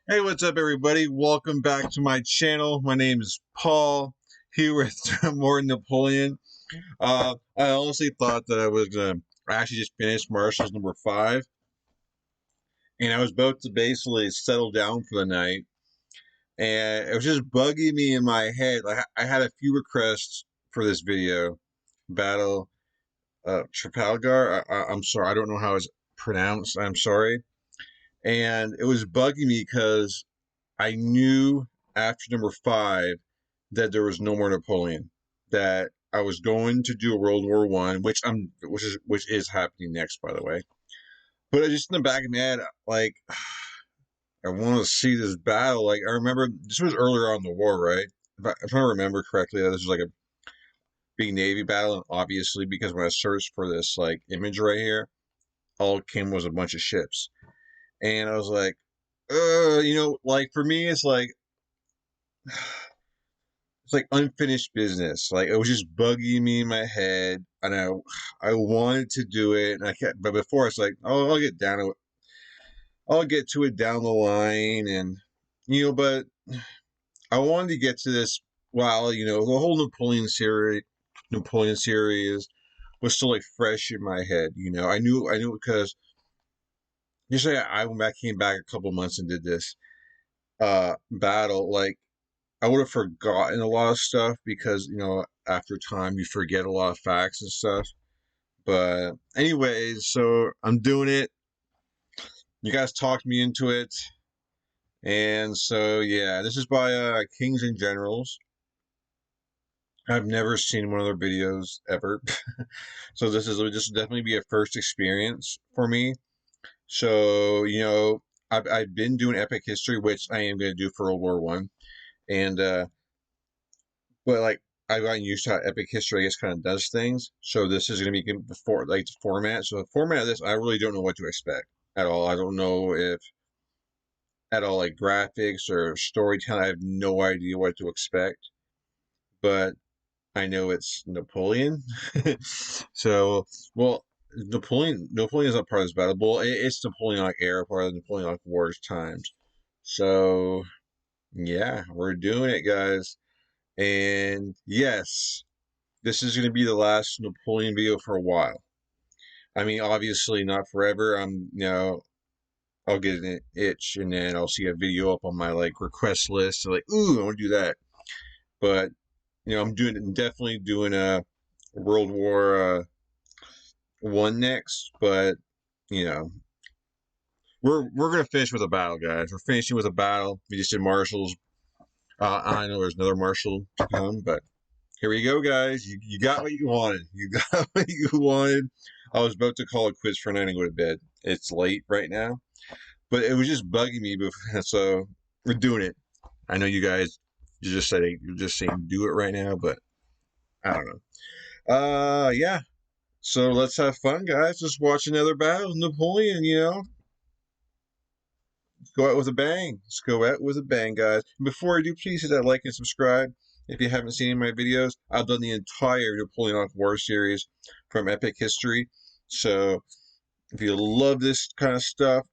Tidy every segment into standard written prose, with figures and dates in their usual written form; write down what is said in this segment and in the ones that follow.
Hey, what's up, everybody? Welcome back to my channel. My name is Paul, here with more Napoleon. I honestly thought that I was going to actually just finish Marshall's number 5, and I was about to basically settle down for the night, and it was just bugging me in my head. I had a few requests for this video, Battle Trafalgar. I'm sorry, I don't know how it's pronounced. I'm sorry. And it was bugging me because I knew after number 5 that there was no more Napoleon. That I was going to do a World War One, which is happening next, by the way. But I just in the back of my head, like I want to see this battle. Like I remember this was earlier on in the war, right? If I remember correctly, this was like a big Navy battle, and obviously because when I searched for this like image right here, all it came was a bunch of ships, and I was like, like for me, it's like unfinished business. Like it was just bugging me in my head, and I wanted to do it, and I kept. But before it's like, oh, I'll get to it down the line, and but I wanted to get to this while the whole Napoleon series was still like fresh in my head. I knew because just say I went back, came back a couple months and did this battle like. I would have forgotten a lot of stuff because, after time you forget a lot of facts and stuff. But anyways, so I'm doing it. You guys talked me into it. And so, yeah, this is by Kings and Generals. I've never seen one of their videos ever. So this will definitely be a first experience for me. So, I've been doing epic history, which I am going to do for World War One. And, but like, I've gotten used to how Epic History, I guess, kind of does things. So this is going to be before like the format. So the format of this, I really don't know what to expect at all. I don't know if at all like graphics or storytelling. I have no idea what to expect. But I know it's Napoleon. So, well, Napoleon is not part of this battle. Well, it's Napoleonic era, part of the Napoleonic Wars times. So, yeah, we're doing it, guys. And yes, this is going to be the last Napoleon video for a while. I mean, obviously not forever. I'll get an itch and then I'll see a video up on my like request list. Like, ooh, I want to do that. But definitely doing a World War One next. But you know, we're gonna finish with a battle, guys. We're finishing with a battle. We just did marshals. I know there's another marshal to come, but here we go, guys. You got what you wanted. You got what you wanted. I was about to call it quits for night and go to bed. It's late right now, but it was just bugging me. So we're doing it. I know you guys. You're just saying do it right now, but I don't know. Yeah. So let's have fun, guys. Let's watch another battle of Napoleon. Let's go out with a bang. Let's go out with a bang, guys. And before I do, please hit that like and subscribe. If you haven't seen my videos, I've done the entire Napoleonic War series from Epic History. So if you love this kind of stuff,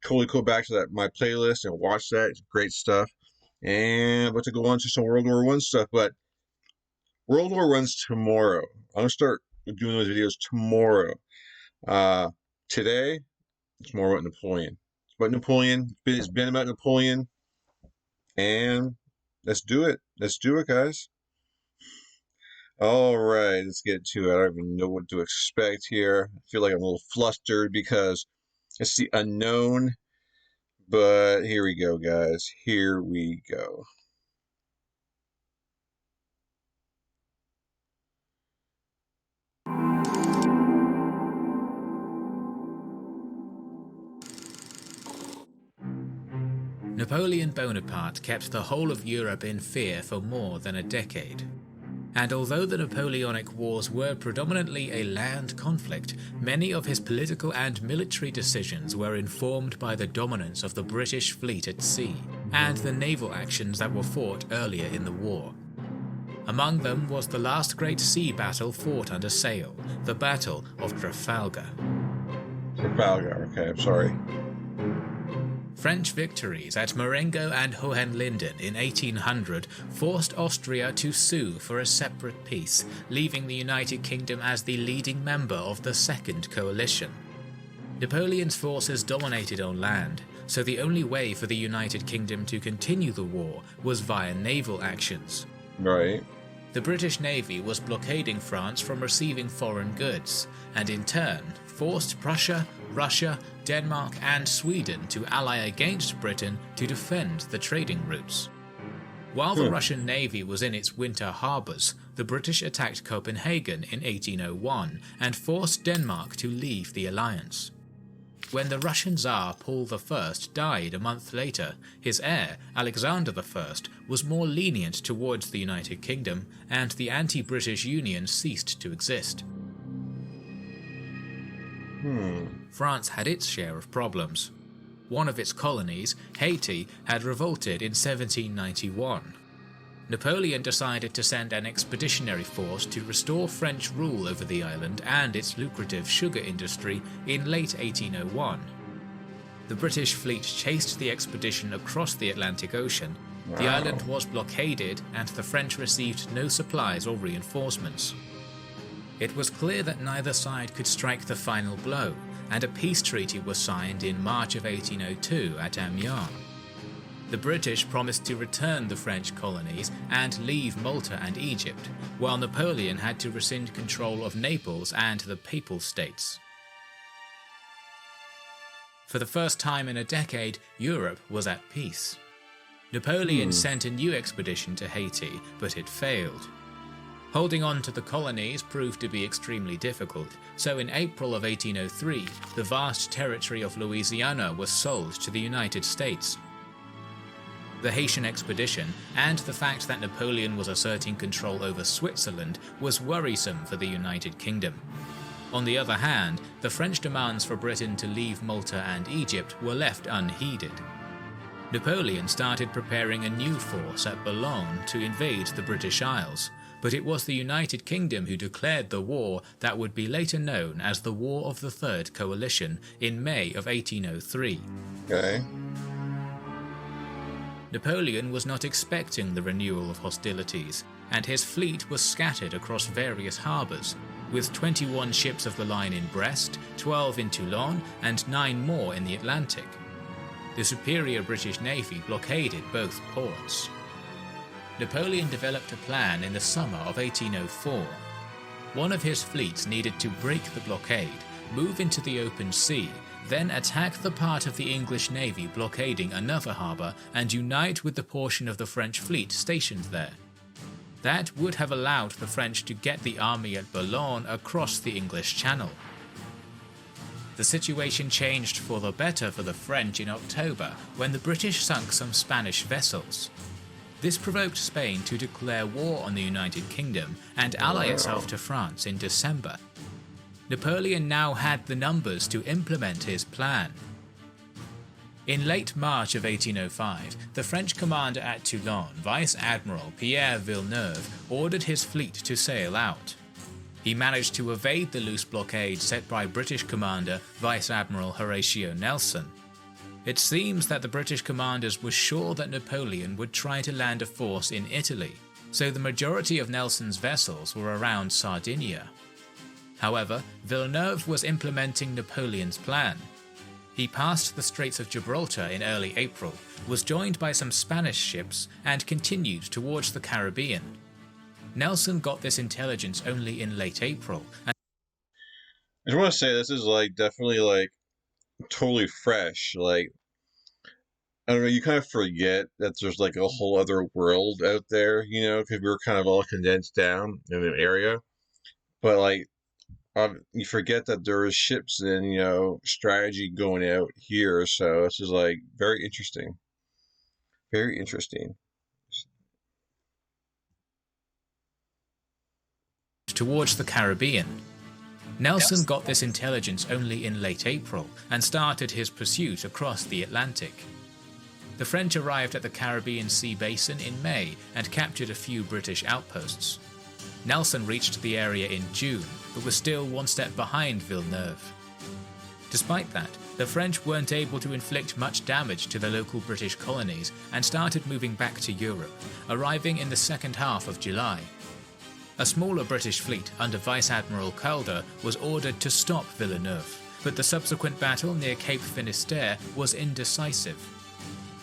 totally go back to my playlist and watch that. It's great stuff. And about to go on to some World War One stuff, but World War One's tomorrow. I'm gonna start doing those videos tomorrow. Today, it's more about Napoleon. It's about Napoleon. It's been about Napoleon. And let's do it. Let's do it, guys. All right, let's get to it. I don't even know what to expect here. I feel like I'm a little flustered because it's the unknown. But here we go, guys. Here we go. Napoleon Bonaparte kept the whole of Europe in fear for more than a decade. And although the Napoleonic Wars were predominantly a land conflict, many of his political and military decisions were informed by the dominance of the British fleet at sea, and the naval actions that were fought earlier in the war. Among them was the last great sea battle fought under sail, the Battle of Trafalgar. Trafalgar, okay, I'm sorry. French victories at Marengo and Hohenlinden in 1800 forced Austria to sue for a separate peace, leaving the United Kingdom as the leading member of the Second Coalition. Napoleon's forces dominated on land, so the only way for the United Kingdom to continue the war was via naval actions. Right. The British Navy was blockading France from receiving foreign goods, and in turn forced Prussia, Russia, Denmark and Sweden to ally against Britain to defend the trading routes. While the Russian Navy was in its winter harbours, the British attacked Copenhagen in 1801 and forced Denmark to leave the alliance. When the Russian Tsar Paul I died a month later, his heir, Alexander I, was more lenient towards the United Kingdom, and the anti-British Union ceased to exist. France had its share of problems. One of its colonies, Haiti, had revolted in 1791. Napoleon decided to send an expeditionary force to restore French rule over the island and its lucrative sugar industry in late 1801. The British fleet chased the expedition across the Atlantic Ocean. The island was blockaded and the French received no supplies or reinforcements. It was clear that neither side could strike the final blow, and a peace treaty was signed in March of 1802 at Amiens. The British promised to return the French colonies and leave Malta and Egypt, while Napoleon had to rescind control of Naples and the Papal States. For the first time in a decade, Europe was at peace. Napoleon sent a new expedition to Haiti, but it failed. Holding on to the colonies proved to be extremely difficult, so in April of 1803, the vast territory of Louisiana was sold to the United States. The Haitian expedition, and the fact that Napoleon was asserting control over Switzerland, was worrisome for the United Kingdom. On the other hand, the French demands for Britain to leave Malta and Egypt were left unheeded. Napoleon started preparing a new force at Boulogne to invade the British Isles, but it was the United Kingdom who declared the war that would be later known as the War of the Third Coalition in May of 1803. Okay. Napoleon was not expecting the renewal of hostilities, and his fleet was scattered across various harbours, with 21 ships of the line in Brest, 12 in Toulon, and 9 more in the Atlantic. The superior British Navy blockaded both ports. Napoleon developed a plan in the summer of 1804. One of his fleets needed to break the blockade, move into the open sea, then attack the part of the English Navy blockading another harbour and unite with the portion of the French fleet stationed there. That would have allowed the French to get the army at Boulogne across the English Channel. The situation changed for the better for the French in October when the British sunk some Spanish vessels. This provoked Spain to declare war on the United Kingdom and ally itself to France in December. Napoleon now had the numbers to implement his plan. In late March of 1805, the French commander at Toulon, Vice Admiral Pierre Villeneuve, ordered his fleet to sail out. He managed to evade the loose blockade set by British commander Vice Admiral Horatio Nelson. It seems that the British commanders were sure that Napoleon would try to land a force in Italy, so the majority of Nelson's vessels were around Sardinia. However, Villeneuve was implementing Napoleon's plan. He passed the Straits of Gibraltar in early April, was joined by some Spanish ships, and continued towards the Caribbean. Nelson got this intelligence only in late April. I just want to say this is definitely totally fresh. I don't know, you kind of forget that there's a whole other world out there, because we were kind of all condensed down in an area. But you forget that there is ships and strategy going out here. So this is very interesting. Very interesting. Towards the Caribbean. Nelson got this intelligence only in late April and started his pursuit across the Atlantic. The French arrived at the Caribbean Sea Basin in May and captured a few British outposts. Nelson reached the area in June, but was still one step behind Villeneuve. Despite that, The French weren't able to inflict much damage to the local British colonies and started moving back to Europe, arriving in the second half of July. A smaller British fleet under Vice Admiral Calder was ordered to stop Villeneuve, but the subsequent battle near Cape Finisterre was indecisive.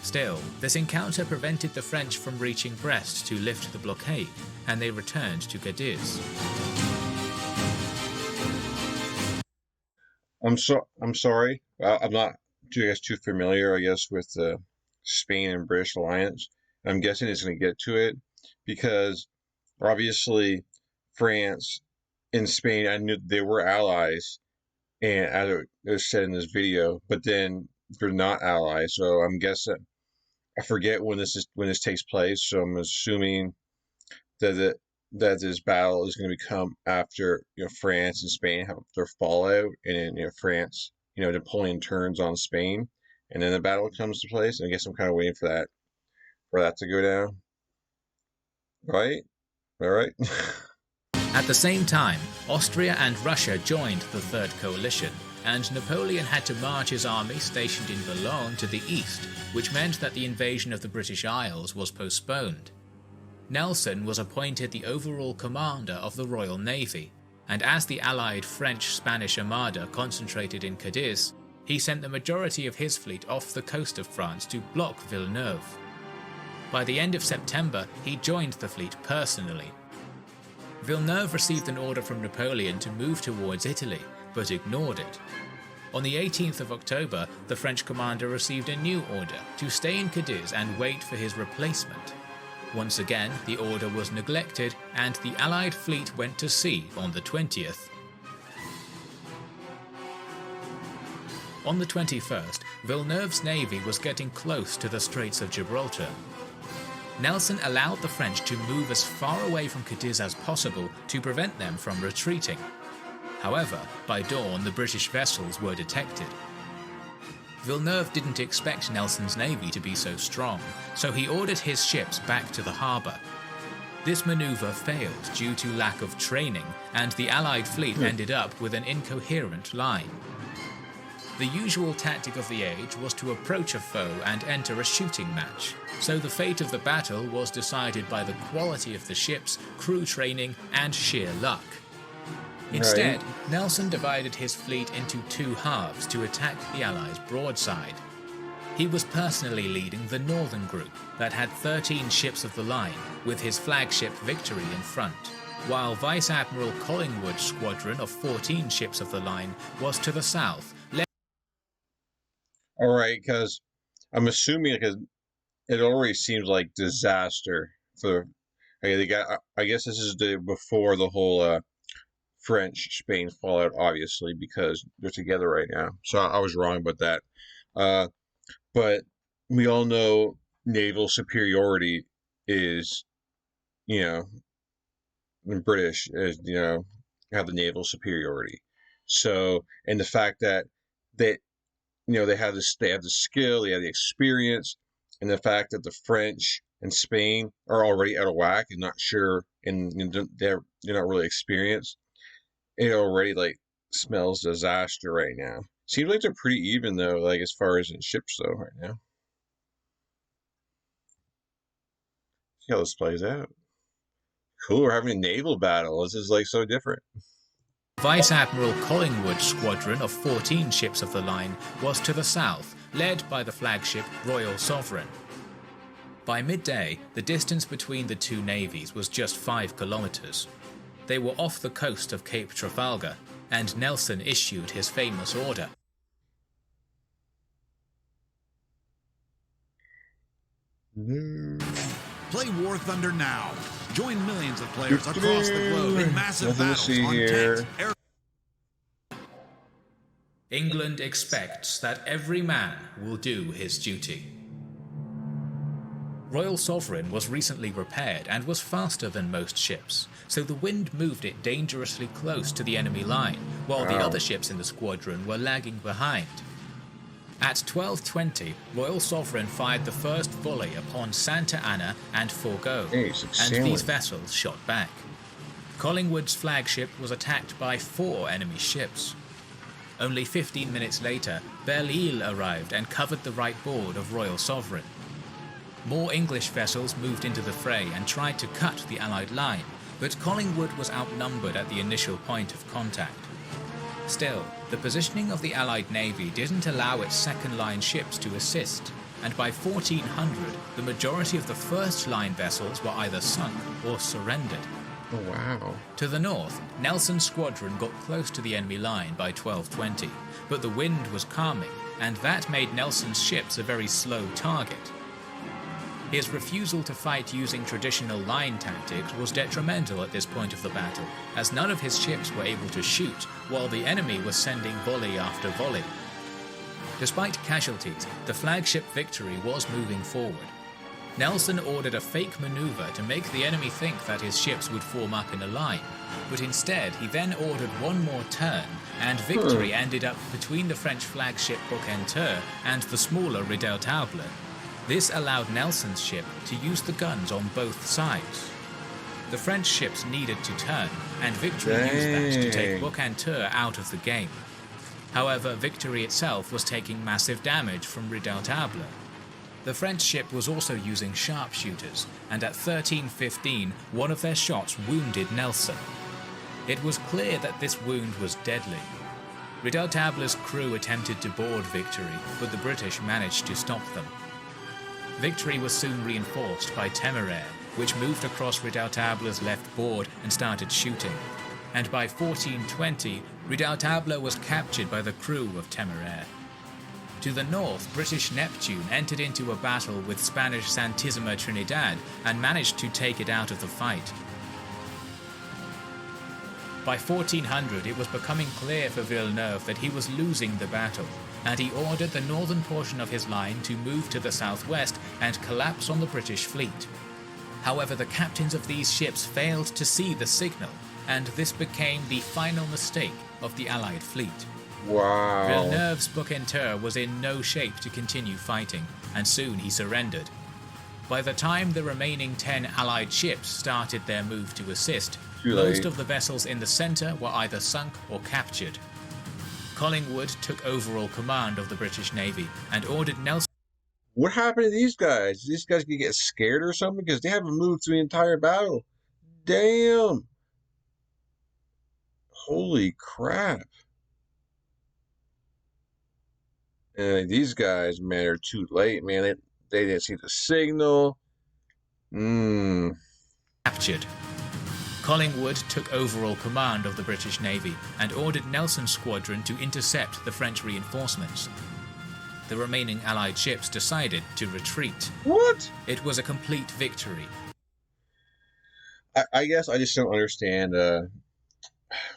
Still, this encounter prevented the French from reaching Brest to lift the blockade, and they returned to Cadiz. I'm sorry. I'm not too familiar, I guess, with the Spain and British alliance. I'm guessing it's going to get to it because obviously France and Spain, I knew they were allies, and as it was said in this video, but then they're not allies. So I'm guessing I forget when this takes place. So I'm assuming that this battle is going to become after France and Spain have their fallout, and then France, Napoleon turns on Spain, and then the battle comes to place. And I guess I'm kind of waiting for that to go down. Right? All right. At the same time, Austria and Russia joined the Third Coalition, and Napoleon had to march his army stationed in Boulogne to the east, which meant that the invasion of the British Isles was postponed. Nelson was appointed the overall commander of the Royal Navy, and as the allied French-Spanish Armada concentrated in Cadiz, he sent the majority of his fleet off the coast of France to block Villeneuve. By the end of September, he joined the fleet personally. Villeneuve received an order from Napoleon to move towards Italy, but ignored it. On the 18th of October, the French commander received a new order to stay in Cadiz and wait for his replacement. Once again, the order was neglected, and the Allied fleet went to sea on the 20th. On the 21st, Villeneuve's navy was getting close to the Straits of Gibraltar. Nelson allowed the French to move as far away from Cadiz as possible to prevent them from retreating. However, by dawn the British vessels were detected. Villeneuve didn't expect Nelson's navy to be so strong, so he ordered his ships back to the harbour. This manoeuvre failed due to lack of training, and the Allied fleet ended up with an incoherent line. The usual tactic of the age was to approach a foe and enter a shooting match, so the fate of the battle was decided by the quality of the ships, crew training, and sheer luck. Instead, Nelson divided his fleet into two halves to attack the Allies broadside. He was personally leading the northern group that had 13 ships of the line, with his flagship Victory in front, while Vice Admiral Collingwood's squadron of 14 ships of the line was to the south. All right, because I'm assuming because it already seems like disaster for. Okay, they got. I guess this is before the whole French-Spain fallout, obviously, because they're together right now. So I was wrong about that. But we all know naval superiority is, the British is, have the naval superiority. So, and the fact that they they have the skill, they have the experience, and the fact that the French and Spain are already out of whack and not sure, and they're not really experienced. It already smells disaster right now. Seems like they're pretty even though, as far as in ships though, right now. See how this plays out. Cool, we're having a naval battle. This is so different. Vice Admiral Collingwood's squadron of 14 ships of the line was to the south, led by the flagship Royal Sovereign. By midday, the distance between the two navies was just 5 kilometers. They were off the coast of Cape Trafalgar, and Nelson issued his famous order. Play War Thunder now. Join millions of players across the globe in massive battles on tanks, air. England expects that every man will do his duty. Royal Sovereign was recently repaired and was faster than most ships, so the wind moved it dangerously close to the enemy line, while the other ships in the squadron were lagging behind. At 12:20, Royal Sovereign fired the first volley upon Santa Ana and Forgo, and these vessels shot back. Collingwood's flagship was attacked by 4 enemy ships. Only 15 minutes later, Belle-Île arrived and covered the right board of Royal Sovereign. More English vessels moved into the fray and tried to cut the Allied line, but Collingwood was outnumbered at the initial point of contact. Still, the positioning of the Allied Navy didn't allow its second-line ships to assist, and by 1400, the majority of the first-line vessels were either sunk or surrendered. Oh, wow. To the north, Nelson's squadron got close to the enemy line by 1220, but the wind was calming, and that made Nelson's ships a very slow target. His refusal to fight using traditional line tactics was detrimental at this point of the battle, as none of his ships were able to shoot, while the enemy was sending volley after volley. Despite casualties, the flagship Victory was moving forward. Nelson ordered a fake maneuver to make the enemy think that his ships would form up in a line, but instead he then ordered one more turn, and Victory ended up between the French flagship Bucentaure and the smaller Redoutable. This allowed Nelson's ship to use the guns on both sides. The French ships needed to turn, and Victory used that to take Bucentaure out of the game. However, Victory itself was taking massive damage from Redoutable. The French ship was also using sharpshooters, and at 13:15, one of their shots wounded Nelson. It was clear that this wound was deadly. Redoutable's crew attempted to board Victory, but the British managed to stop them. Victory was soon reinforced by Téméraire, which moved across Redoutable's left board and started shooting. And by 1420, Redoutable was captured by the crew of Téméraire. To the north, British Neptune entered into a battle with Spanish Santissima Trinidad and managed to take it out of the fight. By 1400, it was becoming clear for Villeneuve that he was losing the battle, and he ordered the northern portion of his line to move to the southwest and collapse on the British fleet. However, the captains of these ships failed to see the signal, and this became the final mistake of the Allied fleet. Wow. Villeneuve's Bucentaure was in no shape to continue fighting, and soon he surrendered. By the time the remaining 10 Allied ships started their move to assist, most of the vessels in the centre were either sunk or captured. Collingwood took overall command of the British Navy and ordered Nelson. What happened to these guys? These guys could get scared or something because they haven't moved through the entire battle. Damn. Holy crap. And these guys, man, are too late, man. They didn't see the signal. Captured. Collingwood took overall command of the British Navy and ordered Nelson's squadron to intercept the French reinforcements. The remaining Allied ships decided to retreat. What? It was a complete victory. I guess I just don't understand Modern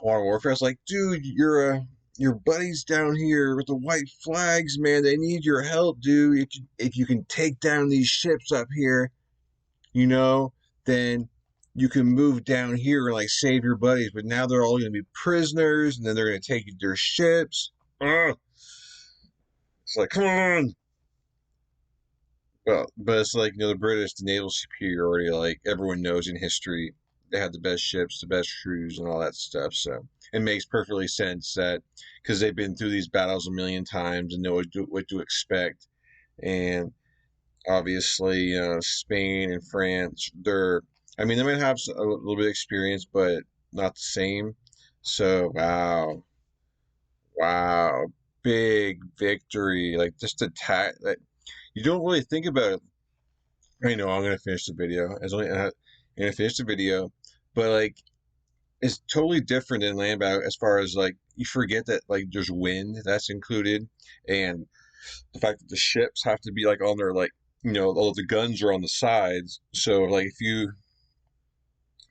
Warfare. It's like, dude, your buddies down here with the white flags, man, they need your help, dude. If you can take down these ships up here, then you can move down here and like save your buddies. But now they're all going to be prisoners, and then they're going to take their ships. Ugh. It's like, come on. Well, but it's like, the British, the naval superiority, like everyone knows in history, they had the best ships, the best crews, and all that stuff. So it makes perfectly sense that because they've been through these battles a million times and know what to expect. And obviously, Spain and France, they might have a little bit of experience, but not the same. So, wow, big victory. Like, just attack. Like, you don't really think about it. I know, I'm going to finish the video. I'm going to finish the video. But, like, it's totally different than land battle as far as, like, you forget that, like, there's wind that's included. And the fact that the ships have to be, like, on their, like, all of the guns are on the sides. So, like, if you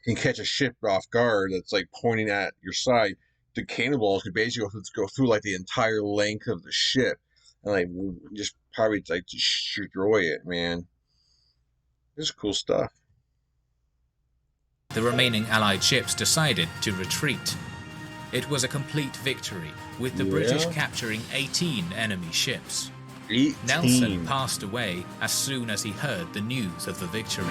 can catch a ship off guard that's, like, pointing at your side, the cannonballs could basically go through, like, the entire length of the ship. And, like, just probably, like, destroy it, man. This is cool stuff. The remaining Allied ships decided to retreat. It was a complete victory, with the British capturing 18 enemy ships. 18. Nelson passed away as soon as he heard the news of the victory.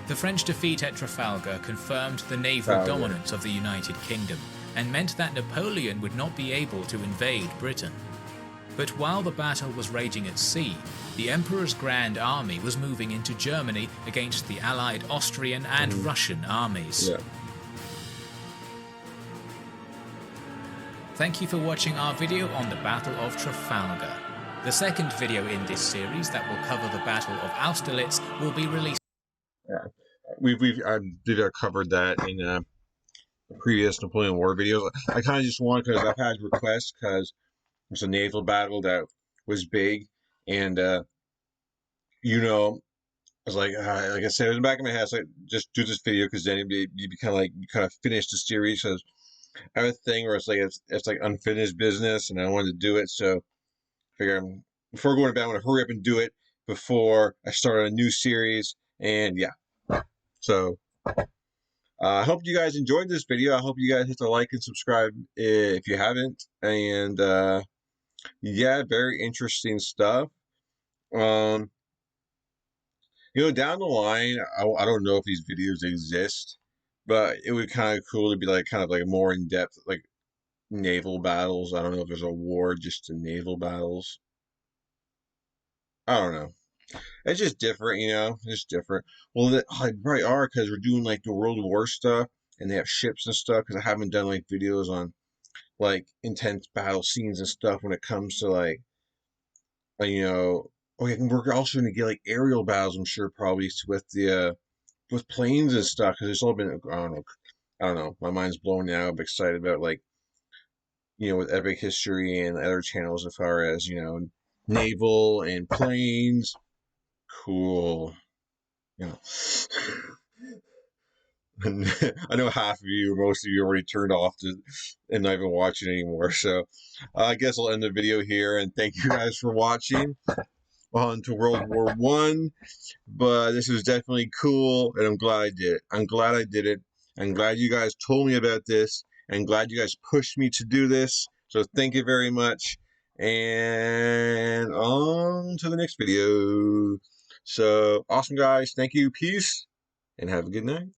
The French defeat at Trafalgar confirmed the naval dominance of the United Kingdom, and meant that Napoleon would not be able to invade Britain. But while the battle was raging at sea, the Emperor's Grand Army was moving into Germany against the allied Austrian and Russian armies. Yeah. Thank you for watching our video on the Battle of Trafalgar. The second video in this series that will cover the Battle of Austerlitz will be released. Yeah, I covered that in the previous Napoleon War videos. I kind of just want, because I've had requests, because it's a naval battle that was big, and you know, I was like I said, it was in the back of my head, so like, just do this video, because then you kind of finish the series. Because I have a thing where it's like unfinished business, and I wanted to do it, so I figure before going to bed, I'm going to hurry up and do it before I start a new series. And yeah, so I hope you guys enjoyed this video. I hope you guys hit the like and subscribe if you haven't. And yeah, very interesting stuff. You know, down the line, I don't know if these videos exist, but it would be kind of cool to be like kind of like more in depth, like naval battles. I don't know if there's a war just to naval battles. I don't know. It's just different, you know. It's different. Well, they probably are, because we're doing like the World War stuff, and they have ships and stuff. Because I haven't done like videos on like intense battle scenes and stuff when it comes to like, you know. Oh yeah, we're also going to get like aerial battles, I'm sure, probably with the with planes and stuff. Because it's all been, I don't know. My mind's blown now. I'm excited about like, you know, with Epic History and other channels as far as, you know, naval and planes. Cool. You know. I know half of you, most of you, already turned off and not even watching anymore. So I guess I'll end the video here, and thank you guys for watching on to World War One. But this was definitely cool, and I'm glad I did it. I'm glad I did it. I'm glad you guys told me about this, and glad you guys pushed me to do this. So thank you very much, and on to the next video. So awesome, guys. Thank you. Peace, and have a good night.